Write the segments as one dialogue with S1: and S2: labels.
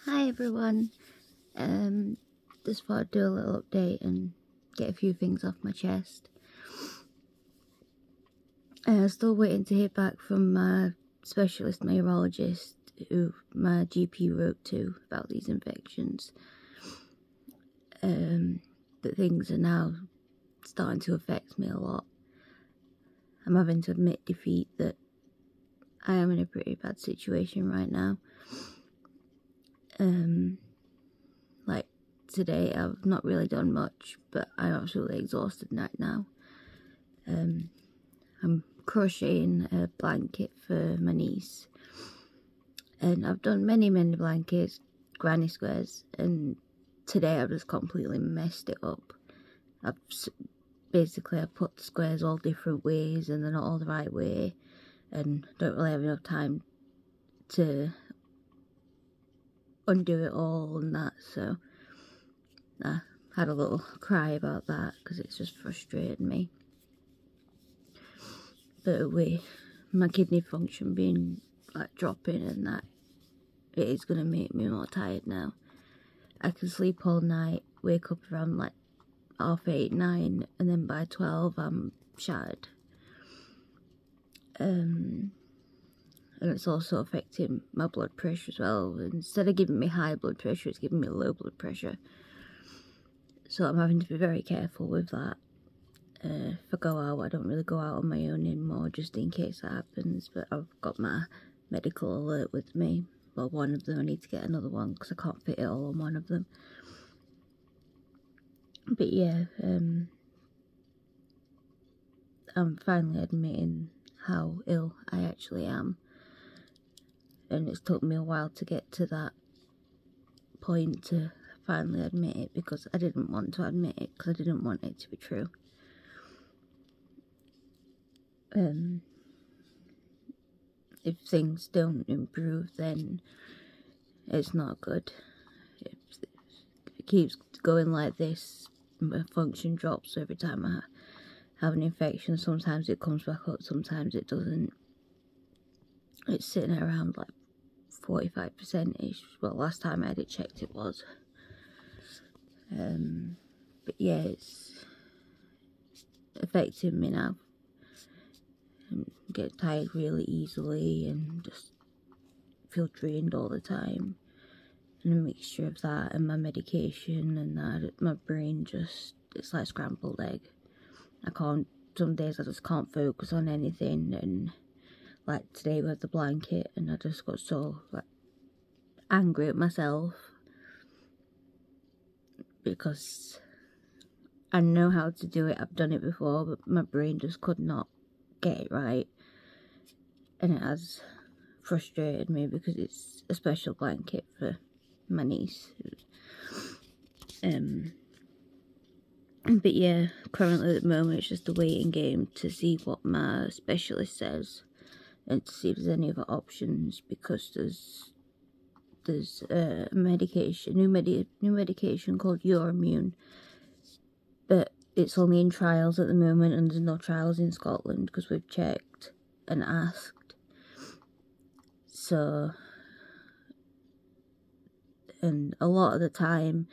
S1: Hi everyone, just thought I'd do a little update and get a few things off my chest. Still waiting to hear back from my specialist neurologist who my GP wrote to about these infections. But things are now starting to affect me a lot. I'm having to admit defeat that I am in a pretty bad situation right now. Like today I've not really done much, but I'm absolutely exhausted right now. I'm crocheting a blanket for my niece, and I've done many blankets, granny squares, and today I've just completely messed it up. I've put the squares all different ways and they're not all the right way, and don't really have enough time to undo it all and that, so I had a little cry about that because it's just frustrating me. But with my kidney function being like dropping and that, it is going to make me more tired now. I can sleep all night, wake up around like 8:30, 9, and then by 12 I'm shattered. And it's also affecting my blood pressure as well. Instead of giving me high blood pressure, it's giving me low blood pressure. So I'm having to be very careful with that. If I go out, I don't really go out on my own anymore, just in case that happens. But I've got my medical alert with me. Well, one of them, I need to get another one because I can't fit it all on one of them. But yeah, I'm finally admitting how ill I actually am. And it's took me a while to get to that point to finally admit it, because I didn't want to admit it, because I didn't want it to be true. If things don't improve, then it's not good. If it keeps going like this, my function drops every time I have an infection. Sometimes it comes back up, sometimes it doesn't. It's sitting around like 45%ish. Well, last time I had it checked it was. But yeah, it's affecting me now. I get tired really easily and just feel drained all the time. And a mixture of that and my medication and that, my brain just, it's like scrambled egg. Some days I just can't focus on anything, and like today with the blanket, and I just got so like angry at myself because I know how to do it, I've done it before, but my brain just could not get it right, and it has frustrated me because it's a special blanket for my niece. But yeah, currently at the moment it's just a waiting game to see what my specialist says and to see if there's any other options, because there's a medication, new medication called Uomune, but it's only in trials at the moment, and there's no trials in Scotland because we've checked and asked. So, and a lot of the time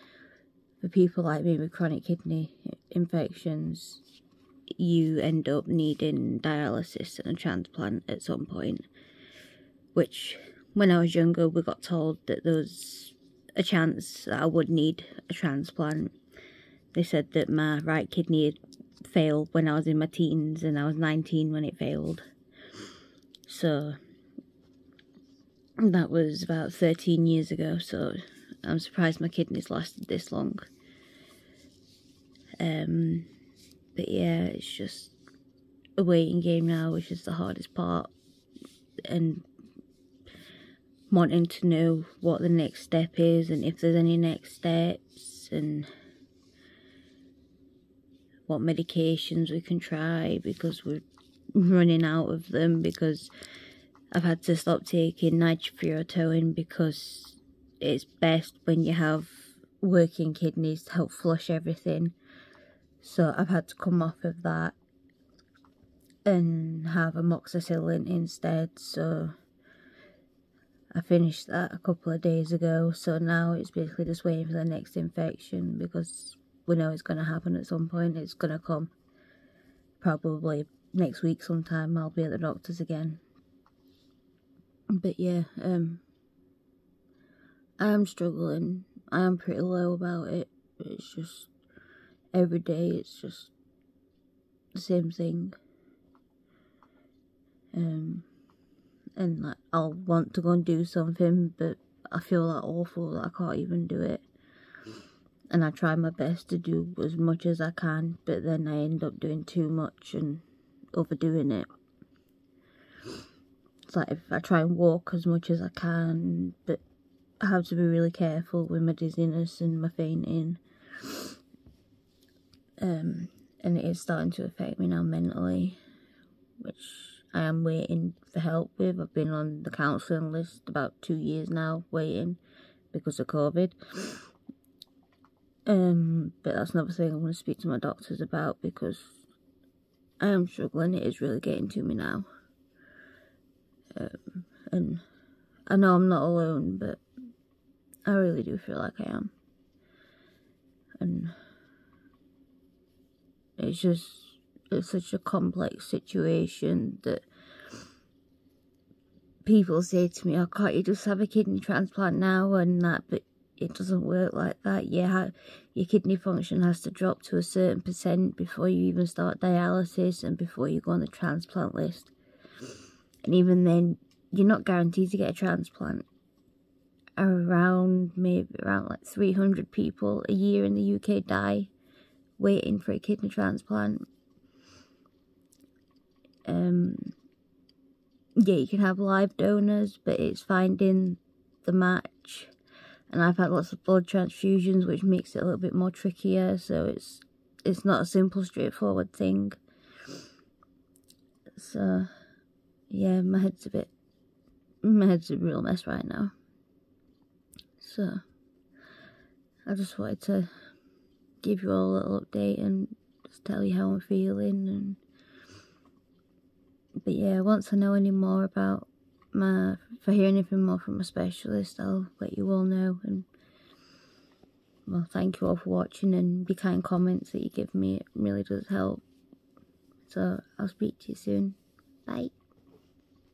S1: for people like me with chronic kidney infections, you end up needing dialysis and a transplant at some point, which when I was younger we got told that there was a chance that I would need a transplant. They said that my right kidney had failed when I was in my teens, and I was 19 when it failed. So that was about 13 years ago, so I'm surprised my kidneys lasted this long. But yeah, it's just a waiting game now, which is the hardest part, and wanting to know what the next step is and if there's any next steps and what medications we can try, because we're running out of them, because I've had to stop taking nitrofurantoin because it's best when you have working kidneys to help flush everything. So I've had to come off of that and have amoxicillin instead. So I finished that a couple of days ago, so now it's basically just waiting for the next infection, because we know it's going to happen at some point. It's going to come probably next week sometime. I'll be at the doctor's again. But yeah, I am struggling. I am pretty low about it. It's just, every day it's just the same thing. And like, I'll want to go and do something, but I feel that awful that I can't even do it. And I try my best to do as much as I can, but then I end up doing too much and overdoing it. It's like, if I try and walk as much as I can, but I have to be really careful with my dizziness and my fainting. And it is starting to affect me now mentally, which I am waiting for help with. I've been on the counselling list about 2 years now, waiting because of COVID. But that's another thing I want to speak to my doctors about, because I am struggling. It is really getting to me now. And I know I'm not alone, but I really do feel like I am. And it's such a complex situation that people say to me, oh, can't you just have a kidney transplant now and that? But it doesn't work like that. Yeah, your kidney function has to drop to a certain % before you even start dialysis and before you go on the transplant list. And even then, you're not guaranteed to get a transplant. Maybe around like 300 people a year in the UK die waiting for a kidney transplant. Yeah, you can have live donors, but it's finding the match. And I've had lots of blood transfusions, which makes it a little bit more trickier. So it's not a simple, straightforward thing. So yeah, my head's a real mess right now. So I just wanted to give you all a little update and just tell you how I'm feeling. But yeah, once I know any more about if I hear anything more from a specialist, I'll let you all know. And well, thank you all for watching, and the kind comments that you give me, it really does help. So I'll speak to you soon. Bye.